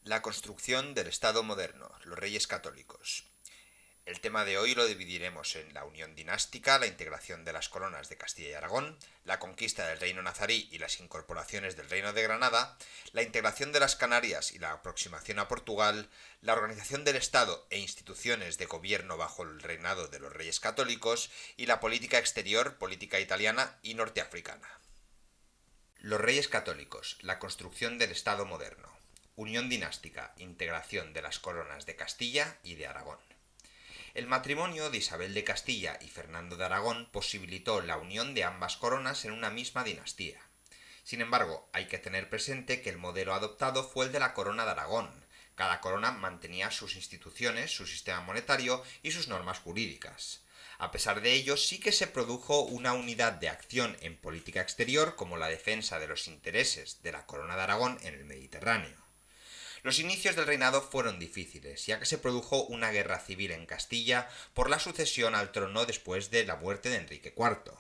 La construcción del Estado moderno, los reyes católicos. El tema de hoy lo dividiremos en la unión dinástica, la integración de las coronas de Castilla y Aragón, la conquista del reino nazarí y las incorporaciones del reino de Granada, la integración de las Canarias y la aproximación a Portugal, la organización del Estado e instituciones de gobierno bajo el reinado de los reyes católicos y la política exterior, política italiana y norteafricana. Los reyes católicos, la construcción del Estado moderno. Unión dinástica, integración de las coronas de Castilla y de Aragón. El matrimonio de Isabel de Castilla y Fernando de Aragón posibilitó la unión de ambas coronas en una misma dinastía. Sin embargo, hay que tener presente que el modelo adoptado fue el de la corona de Aragón. Cada corona mantenía sus instituciones, su sistema monetario y sus normas jurídicas. A pesar de ello, sí que se produjo una unidad de acción en política exterior como la defensa de los intereses de la corona de Aragón en el Mediterráneo. Los inicios del reinado fueron difíciles, ya que se produjo una guerra civil en Castilla por la sucesión al trono después de la muerte de Enrique IV.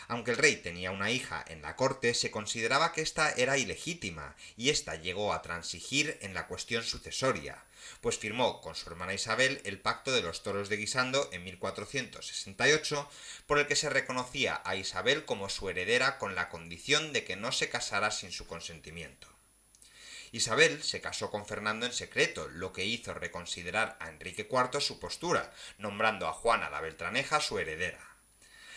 Aunque el rey tenía una hija en la corte, se consideraba que ésta era ilegítima, y ésta llegó a transigir en la cuestión sucesoria, pues firmó con su hermana Isabel el Pacto de los Toros de Guisando en 1468, por el que se reconocía a Isabel como su heredera con la condición de que no se casara sin su consentimiento. Isabel se casó con Fernando en secreto, lo que hizo reconsiderar a Enrique IV su postura, nombrando a Juana la Beltraneja su heredera.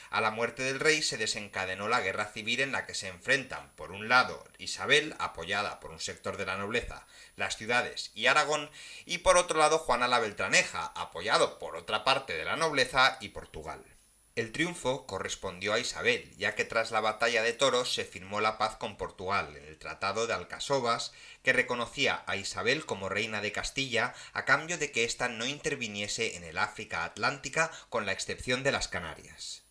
A la muerte del rey se desencadenó la guerra civil en la que se enfrentan, por un lado, Isabel, apoyada por un sector de la nobleza, las ciudades y Aragón, y por otro lado Juana la Beltraneja, apoyado por otra parte de la nobleza y Portugal. El triunfo correspondió a Isabel, ya que tras la batalla de Toros se firmó la paz con Portugal en el Tratado de Alcasovas, que reconocía a Isabel como reina de Castilla a cambio de que ésta no interviniese en el África Atlántica con la excepción de las Canarias.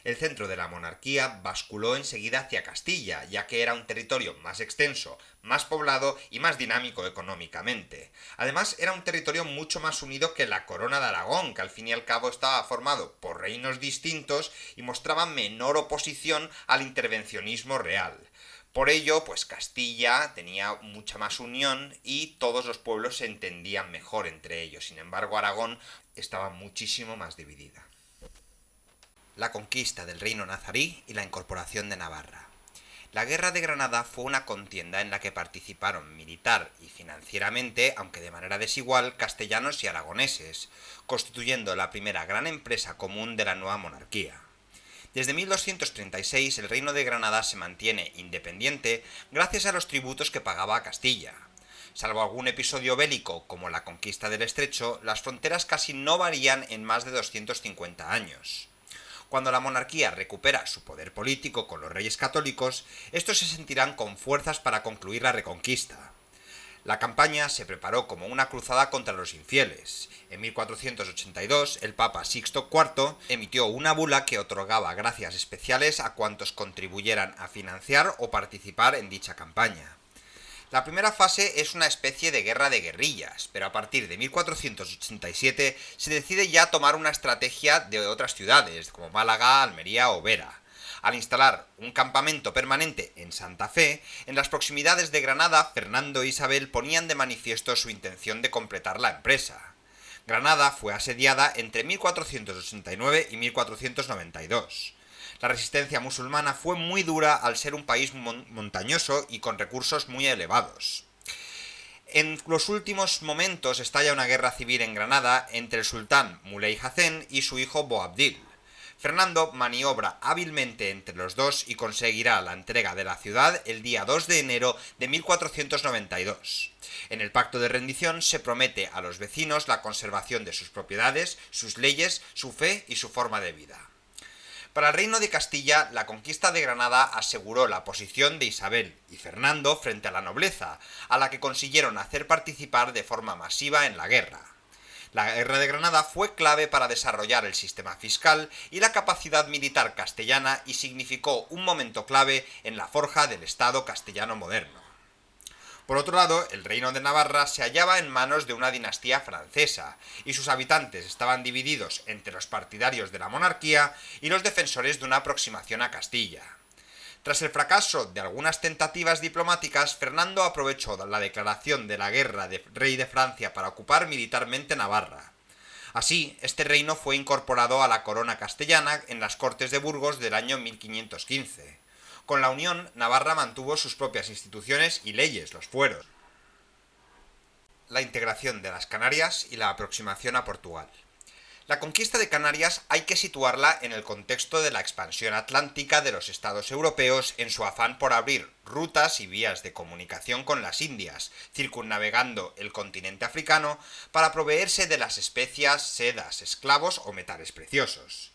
El centro de la monarquía basculó enseguida hacia Castilla, ya que era un territorio más extenso, más poblado y más dinámico económicamente. Además, era un territorio mucho más unido que la corona de Aragón, que al fin y al cabo estaba formado por reinos distintos y mostraba menor oposición al intervencionismo real. Por ello, pues Castilla tenía mucha más unión y todos los pueblos se entendían mejor entre ellos. Sin embargo, Aragón estaba muchísimo más dividida. La conquista del reino nazarí y la incorporación de Navarra. La Guerra de Granada fue una contienda en la que participaron militar y financieramente, aunque de manera desigual, castellanos y aragoneses, constituyendo la primera gran empresa común de la nueva monarquía. Desde 1236 el reino de Granada se mantiene independiente gracias a los tributos que pagaba a Castilla. Salvo algún episodio bélico como la conquista del Estrecho, las fronteras casi no varían en más de 250 años. Cuando la monarquía recupera su poder político con los reyes católicos, estos se sentirán con fuerzas para concluir la reconquista. La campaña se preparó como una cruzada contra los infieles. En 1482, el Papa Sixto IV emitió una bula que otorgaba gracias especiales a cuantos contribuyeran a financiar o participar en dicha campaña. La primera fase es una especie de guerra de guerrillas, pero a partir de 1487 se decide ya tomar una estrategia de otras ciudades, como Málaga, Almería o Vera. Al instalar un campamento permanente en Santa Fe, en las proximidades de Granada, Fernando e Isabel ponían de manifiesto su intención de completar la empresa. Granada fue asediada entre 1489 y 1492. La resistencia musulmana fue muy dura al ser un país montañoso y con recursos muy elevados. En los últimos momentos estalla una guerra civil en Granada entre el sultán Muley Hacén y su hijo Boabdil. Fernando maniobra hábilmente entre los dos y conseguirá la entrega de la ciudad el día 2 de enero de 1492. En el pacto de rendición se promete a los vecinos la conservación de sus propiedades, sus leyes, su fe y su forma de vida. Para el reino de Castilla, la conquista de Granada aseguró la posición de Isabel y Fernando frente a la nobleza, a la que consiguieron hacer participar de forma masiva en la guerra. La Guerra de Granada fue clave para desarrollar el sistema fiscal y la capacidad militar castellana y significó un momento clave en la forja del Estado castellano moderno. Por otro lado, el reino de Navarra se hallaba en manos de una dinastía francesa, y sus habitantes estaban divididos entre los partidarios de la monarquía y los defensores de una aproximación a Castilla. Tras el fracaso de algunas tentativas diplomáticas, Fernando aprovechó la declaración de la guerra del rey de Francia para ocupar militarmente Navarra. Así, este reino fue incorporado a la corona castellana en las Cortes de Burgos del año 1515. Con la unión, Navarra mantuvo sus propias instituciones y leyes, los fueros. La integración de las Canarias y la aproximación a Portugal. La conquista de Canarias hay que situarla en el contexto de la expansión atlántica de los estados europeos en su afán por abrir rutas y vías de comunicación con las Indias, circunnavegando el continente africano para proveerse de las especias, sedas, esclavos o metales preciosos.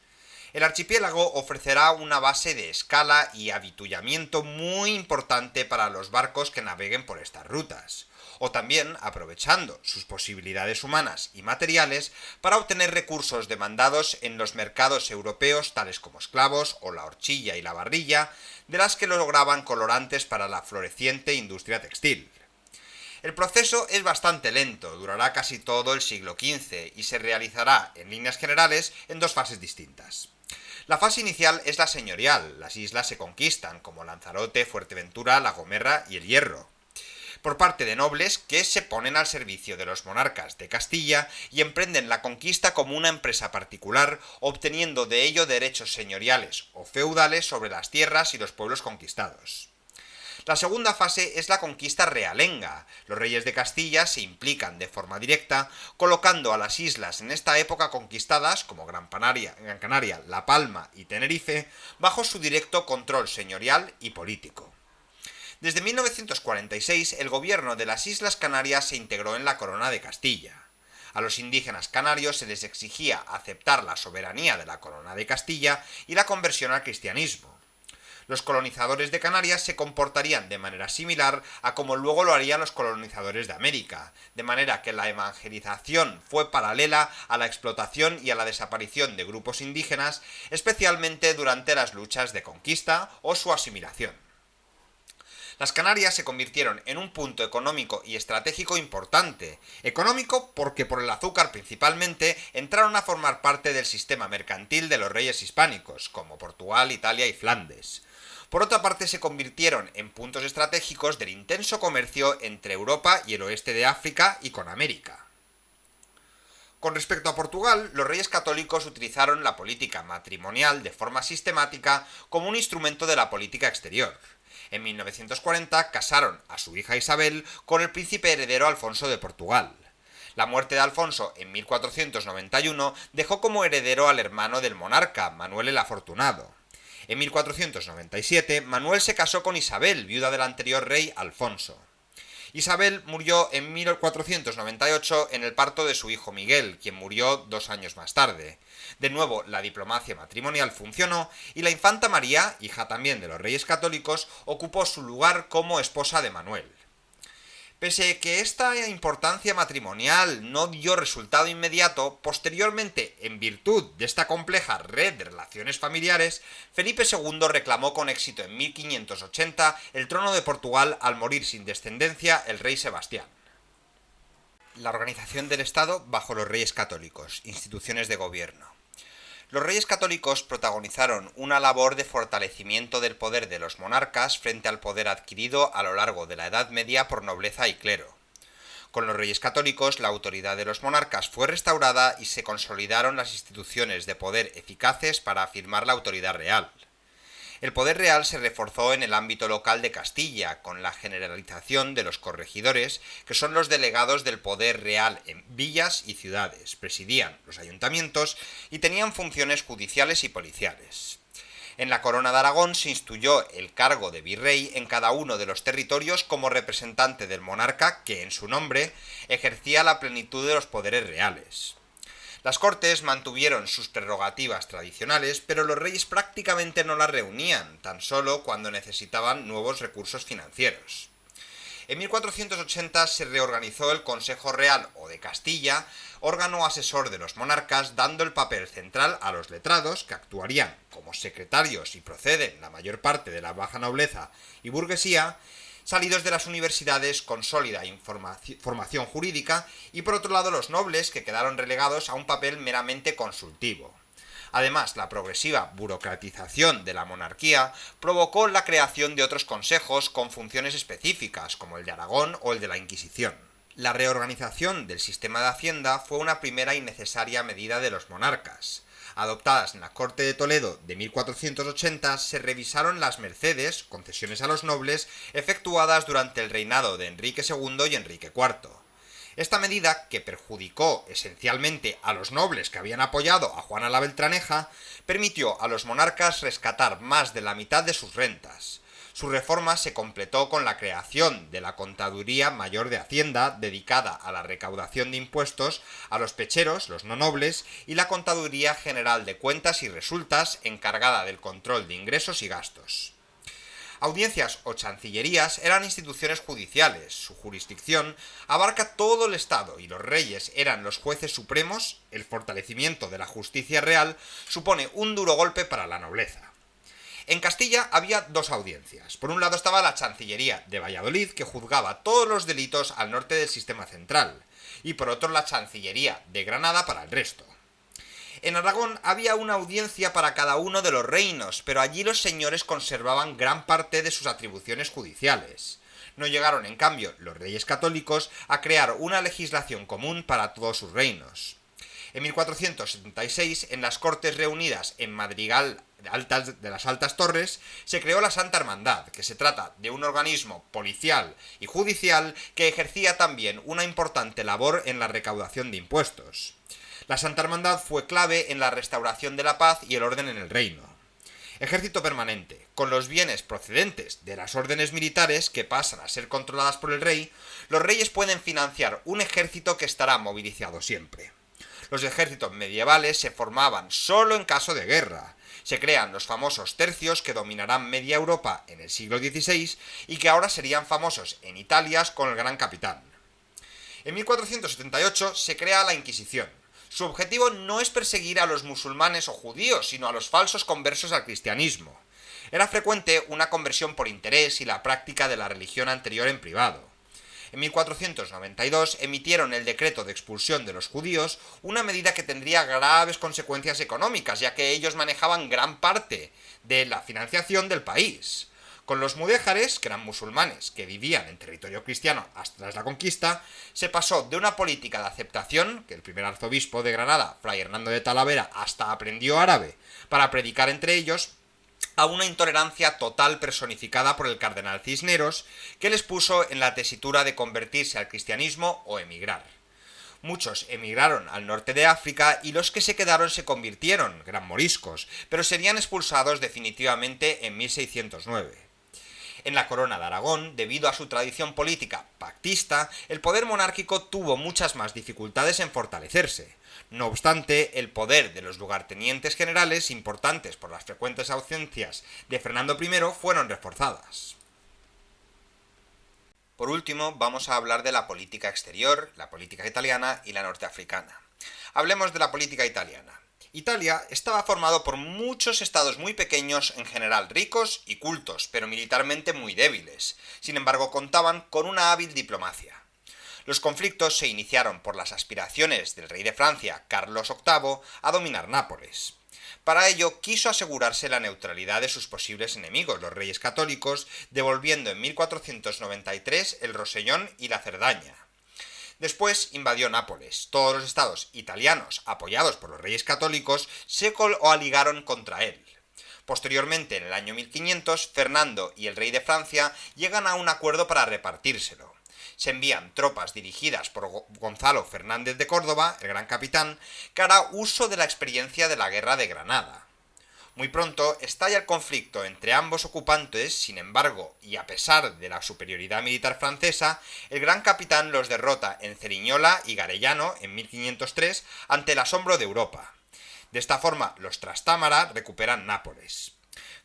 El archipiélago ofrecerá una base de escala y avituallamiento muy importante para los barcos que naveguen por estas rutas, o también aprovechando sus posibilidades humanas y materiales para obtener recursos demandados en los mercados europeos tales como esclavos o la horchilla y la barrilla, de las que lograban colorantes para la floreciente industria textil. El proceso es bastante lento, durará casi todo el siglo XV y se realizará, en líneas generales, en dos fases distintas. La fase inicial es la señorial, las islas se conquistan, como Lanzarote, Fuerteventura, La Gomera y El Hierro, por parte de nobles que se ponen al servicio de los monarcas de Castilla y emprenden la conquista como una empresa particular, obteniendo de ello derechos señoriales o feudales sobre las tierras y los pueblos conquistados. La segunda fase es la conquista realenga. Los reyes de Castilla se implican de forma directa, colocando a las islas en esta época conquistadas, como Gran Canaria, La Palma y Tenerife, bajo su directo control señorial y político. Desde 1946, el gobierno de las Islas Canarias se integró en la Corona de Castilla. A los indígenas canarios se les exigía aceptar la soberanía de la Corona de Castilla y la conversión al cristianismo. Los colonizadores de Canarias se comportarían de manera similar a como luego lo harían los colonizadores de América, de manera que la evangelización fue paralela a la explotación y a la desaparición de grupos indígenas, especialmente durante las luchas de conquista o su asimilación. Las Canarias se convirtieron en un punto económico y estratégico importante. Económico porque por el azúcar principalmente entraron a formar parte del sistema mercantil de los reyes hispánicos, como Portugal, Italia y Flandes. Por otra parte, se convirtieron en puntos estratégicos del intenso comercio entre Europa y el oeste de África y con América. Con respecto a Portugal, los reyes católicos utilizaron la política matrimonial de forma sistemática como un instrumento de la política exterior. En 1940 casaron a su hija Isabel con el príncipe heredero Alfonso de Portugal. La muerte de Alfonso en 1491 dejó como heredero al hermano del monarca, Manuel el Afortunado. En 1497, Manuel se casó con Isabel, viuda del anterior rey Alfonso. Isabel murió en 1498 en el parto de su hijo Miguel, quien murió 2 años más tarde. De nuevo, la diplomacia matrimonial funcionó y la infanta María, hija también de los reyes católicos, ocupó su lugar como esposa de Manuel. Pese a que esta importancia matrimonial no dio resultado inmediato, posteriormente, en virtud de esta compleja red de relaciones familiares, Felipe II reclamó con éxito en 1580 el trono de Portugal al morir sin descendencia el rey Sebastián. La organización del Estado bajo los reyes católicos, instituciones de gobierno. Los reyes católicos protagonizaron una labor de fortalecimiento del poder de los monarcas frente al poder adquirido a lo largo de la Edad Media por nobleza y clero. Con los reyes católicos, la autoridad de los monarcas fue restaurada y se consolidaron las instituciones de poder eficaces para afirmar la autoridad real. El poder real se reforzó en el ámbito local de Castilla, con la generalización de los corregidores, que son los delegados del poder real en villas y ciudades, presidían los ayuntamientos y tenían funciones judiciales y policiales. En la Corona de Aragón se instituyó el cargo de virrey en cada uno de los territorios como representante del monarca que, en su nombre, ejercía la plenitud de los poderes reales. Las Cortes mantuvieron sus prerrogativas tradicionales, pero los reyes prácticamente no las reunían, tan solo cuando necesitaban nuevos recursos financieros. En 1480 se reorganizó el Consejo Real o de Castilla, órgano asesor de los monarcas, dando el papel central a los letrados, que actuarían como secretarios y proceden la mayor parte de la baja nobleza y burguesía, salidos de las universidades con sólida formación jurídica, y por otro lado los nobles, que quedaron relegados a un papel meramente consultivo. Además, la progresiva burocratización de la monarquía provocó la creación de otros consejos con funciones específicas, como el de Aragón o el de la Inquisición. La reorganización del sistema de hacienda fue una primera y necesaria medida de los monarcas. Adoptadas en la Corte de Toledo de 1480, se revisaron las mercedes, concesiones a los nobles, efectuadas durante el reinado de Enrique II y Enrique IV. Esta medida, que perjudicó esencialmente a los nobles que habían apoyado a Juana la Beltraneja, permitió a los monarcas rescatar más de la mitad de sus rentas. Su reforma se completó con la creación de la Contaduría Mayor de Hacienda, dedicada a la recaudación de impuestos a los pecheros, los no nobles, y la Contaduría General de Cuentas y Resultas, encargada del control de ingresos y gastos. Audiencias o chancillerías eran instituciones judiciales. Su jurisdicción abarca todo el Estado y los reyes eran los jueces supremos. El fortalecimiento de la justicia real supone un duro golpe para la nobleza. En Castilla había dos audiencias. Por un lado estaba la Chancillería de Valladolid, que juzgaba todos los delitos al norte del sistema central, y por otro la Chancillería de Granada para el resto. En Aragón había una audiencia para cada uno de los reinos, pero allí los señores conservaban gran parte de sus atribuciones judiciales. No llegaron, en cambio, los reyes católicos a crear una legislación común para todos sus reinos. En 1476, en las Cortes reunidas en Madrigal de las Altas Torres, se creó la Santa Hermandad, que se trata de un organismo policial y judicial que ejercía también una importante labor en la recaudación de impuestos. La Santa Hermandad fue clave en la restauración de la paz y el orden en el reino. Ejército permanente. Con los bienes procedentes de las órdenes militares que pasan a ser controladas por el rey, los reyes pueden financiar un ejército que estará movilizado siempre. Los ejércitos medievales se formaban solo en caso de guerra. Se crean los famosos tercios que dominarán media Europa en el siglo XVI y que ahora serían famosos en Italia con el Gran Capitán. En 1478 se crea la Inquisición. Su objetivo no es perseguir a los musulmanes o judíos, sino a los falsos conversos al cristianismo. Era frecuente una conversión por interés y la práctica de la religión anterior en privado. En 1492 emitieron el decreto de expulsión de los judíos, una medida que tendría graves consecuencias económicas, ya que ellos manejaban gran parte de la financiación del país. Con los mudéjares, que eran musulmanes que vivían en territorio cristiano hasta tras la conquista, se pasó de una política de aceptación, que el primer arzobispo de Granada, Fray Hernando de Talavera, hasta aprendió árabe para predicar entre ellos, a una intolerancia total personificada por el cardenal Cisneros, que les puso en la tesitura de convertirse al cristianismo o emigrar. Muchos emigraron al norte de África y los que se quedaron se convirtieron, gran moriscos, pero serían expulsados definitivamente en 1609. En la corona de Aragón, debido a su tradición política pactista, el poder monárquico tuvo muchas más dificultades en fortalecerse. No obstante, el poder de los lugartenientes generales, importantes por las frecuentes ausencias de Fernando I, fueron reforzadas. Por último, vamos a hablar de la política exterior, la política italiana y la norteafricana. Hablemos de la política italiana. Italia estaba formado por muchos estados muy pequeños, en general ricos y cultos, pero militarmente muy débiles. Sin embargo, contaban con una hábil diplomacia. Los conflictos se iniciaron por las aspiraciones del rey de Francia, Carlos VIII, a dominar Nápoles. Para ello, quiso asegurarse la neutralidad de sus posibles enemigos, los reyes católicos, devolviendo en 1493 el Rosellón y la Cerdaña. Después invadió Nápoles. Todos los estados italianos, apoyados por los reyes católicos, se coaligaron contra él. Posteriormente, en el año 1500, Fernando y el rey de Francia llegan a un acuerdo para repartírselo. Se envían tropas dirigidas por Gonzalo Fernández de Córdoba, el gran capitán, que hará uso de la experiencia de la Guerra de Granada. Muy pronto estalla el conflicto entre ambos ocupantes, sin embargo, y a pesar de la superioridad militar francesa, el gran capitán los derrota en Ceriñola y Garellano en 1503 ante el asombro de Europa. De esta forma, los Trastámara recuperan Nápoles.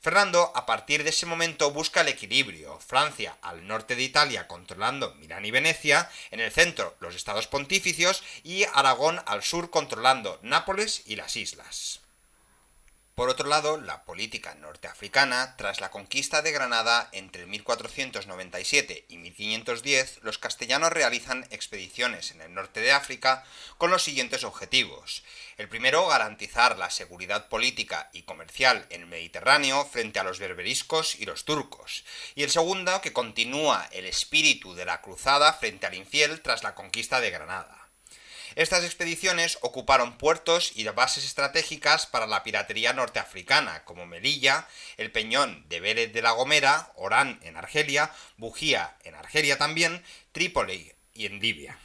Fernando, a partir de ese momento, busca el equilibrio. Francia, al norte de Italia, controlando Milán y Venecia, en el centro, los estados pontificios, y Aragón, al sur, controlando Nápoles y las islas. Por otro lado, la política norteafricana, tras la conquista de Granada entre 1497 y 1510, los castellanos realizan expediciones en el norte de África con los siguientes objetivos. El primero, garantizar la seguridad política y comercial en el Mediterráneo frente a los berberiscos y los turcos. Y el segundo, que continúa el espíritu de la cruzada frente al infiel tras la conquista de Granada. Estas expediciones ocuparon puertos y bases estratégicas para la piratería norteafricana, como Melilla, el Peñón de Vélez de la Gomera, Orán en Argelia, Bujía en Argelia también, Trípoli y en Libia.